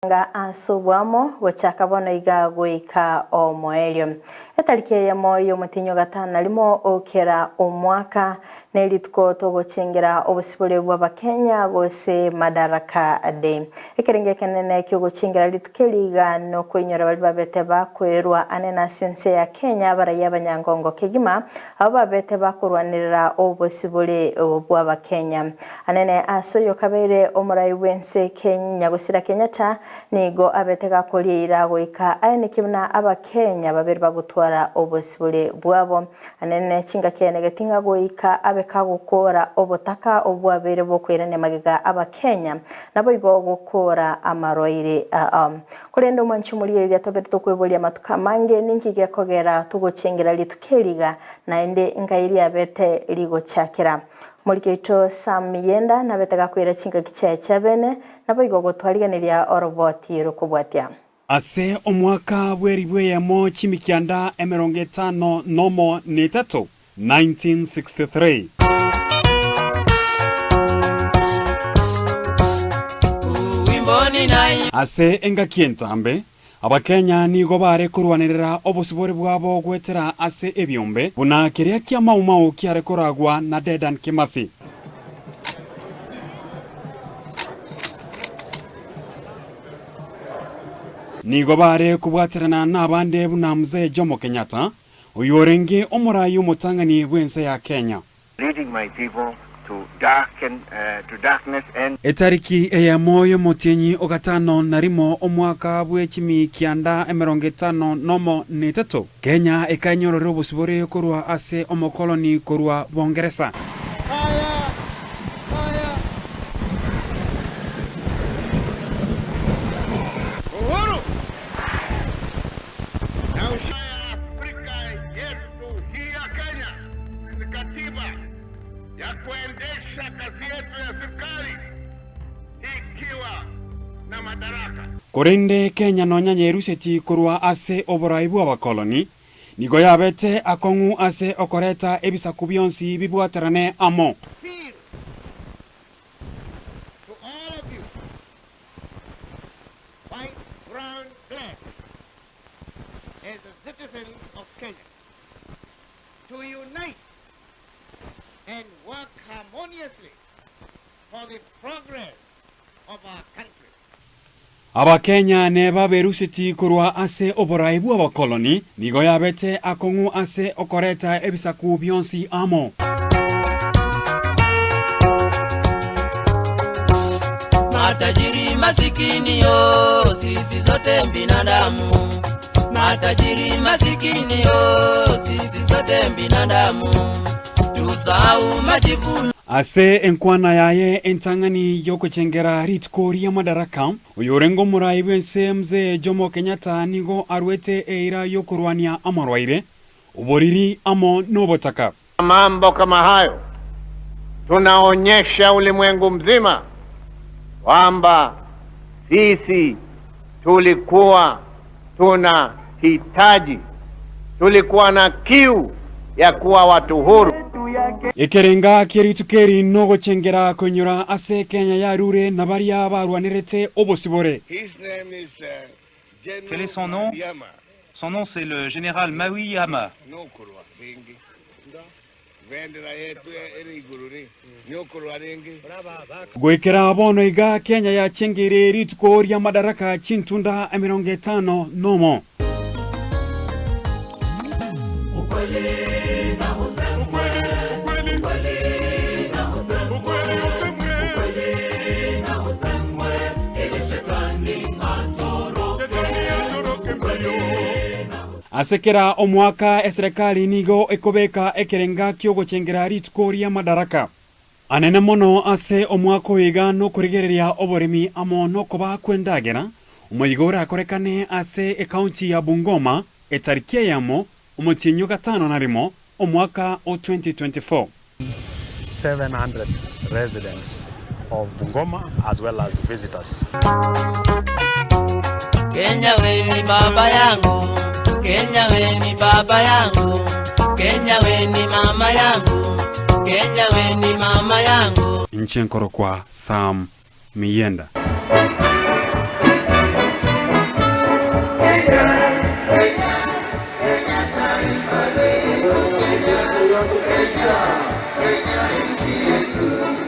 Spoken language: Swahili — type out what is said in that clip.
nga asubwamo wachakabono iga gwika omoelio etariki ya moyo mutinyo gatana limo okera omwaka nelitko togochengera obusibole bwa Kenya gose Madaraka Day ekerenge kenene kyo gochengera litukeliga no kwenyora bali babete bakwerwa anena sense ya Kenya baraya banyangongo kegima abo babete bakurwanirira obusibole bwa Kenya anene asoyo kabere omurai wense Kenya gosira Kenyatta nigo abetega kolira goika ayene kibuna abakenya babiri bagutwara obusibule bwabo anene chinga kene getinga goika abeka gukora obotaka obwabere bokwirane magiga abakenya nabo igo gukora amaroire kulendo mwanchi muri ya tobere tokwebolia matuka mange ninkige kogera tugochengera litukeliga naende ngairi abete ligo chakira Mulikeito Sam Miyenda na betega kwira chinga kichacha bene nabo igogo twaliganiria oroboti rukubwatia ase omwaka bweribwe yamo chimikianda emerongetano nomo netato 1963 ase engakientambe Abakenya nigo bare kurwanirira obusibore bwabo gwetera ase ebyombe buna kiria kia maumau kiare koragwa na Dedan Kimathi nigo bare kubwaterana nabande buna Mzee Jomo Kenyatta uyorenge omurai umutangani bwense ya Kenya leading my people to darkness and etariki eya moyo motenyi ogatano narimo omwaka bwechimi kianda emerongetano nomo netato Kenya ekanyororo busibore korwa ase omokoloni korwa Bongereza ya kuendesha kazi yetu ya serikali ikiwa na madaraka. Korende Kenya nonyanye ruseti kurwa ase oboraibu abakoloni nigo yabete akongu ase okoreta ebisa kubionsi bibwaterane amo. To all of you, white, brown, black, as a citizen of Kenya, to unite and work harmoniously for the progress of our country. Abakenya neba beruseti kurwa ase oboraibu abakoloni nigo yabete akongu ase okoreta ebisaku bionsi amo. Matajiri masikini yo sisi zote binadamu. Matajiri masikini yo sisi zote binadamu. Tusahau majivuno ase enkwana yaye entangani yoko chengera ritkori ya Madaraka uyorengo murai bwense Mzee Jomo Kenyatta nigo arwete eira yokurwania amarwaire uboriri amo nobotaka mambo kama hayo tunaonyesha ulimwengu mzima kwamba sisi tulikuwa tulikuwa na kiu ya kuwa watu huru. Ekerenga keritukeri nogo chengera konyura ase Kenya ya rure nabaria barwanirete obosibore. Quel est son nom? Son nom c'est le général Maui Yama. Gwekera bono iga Kenya ya chengere ritukori ya Madaraka chintunda emerongetano nomo. Asekera omwaka eserikali nigo ekobeka ekerenga kyogo chengera ritukori ya Madaraka anene mono ase omwaka iga no kurigereria oboremi amo no koba kwendagera umuyigora akorekane ase ekaunti ya Bungoma etarikia yamo umutinyo gatano narimo omwaka o 2024 700 residents of Bungoma as well as visitors. Kenya we ni baba yangu, Kenya we ni baba yangu, Kenya we ni mama yangu, Kenya we ni mama yangu. Nchenkoro kwa Sam Miyenda. Kenya, Kenya nchi yetu.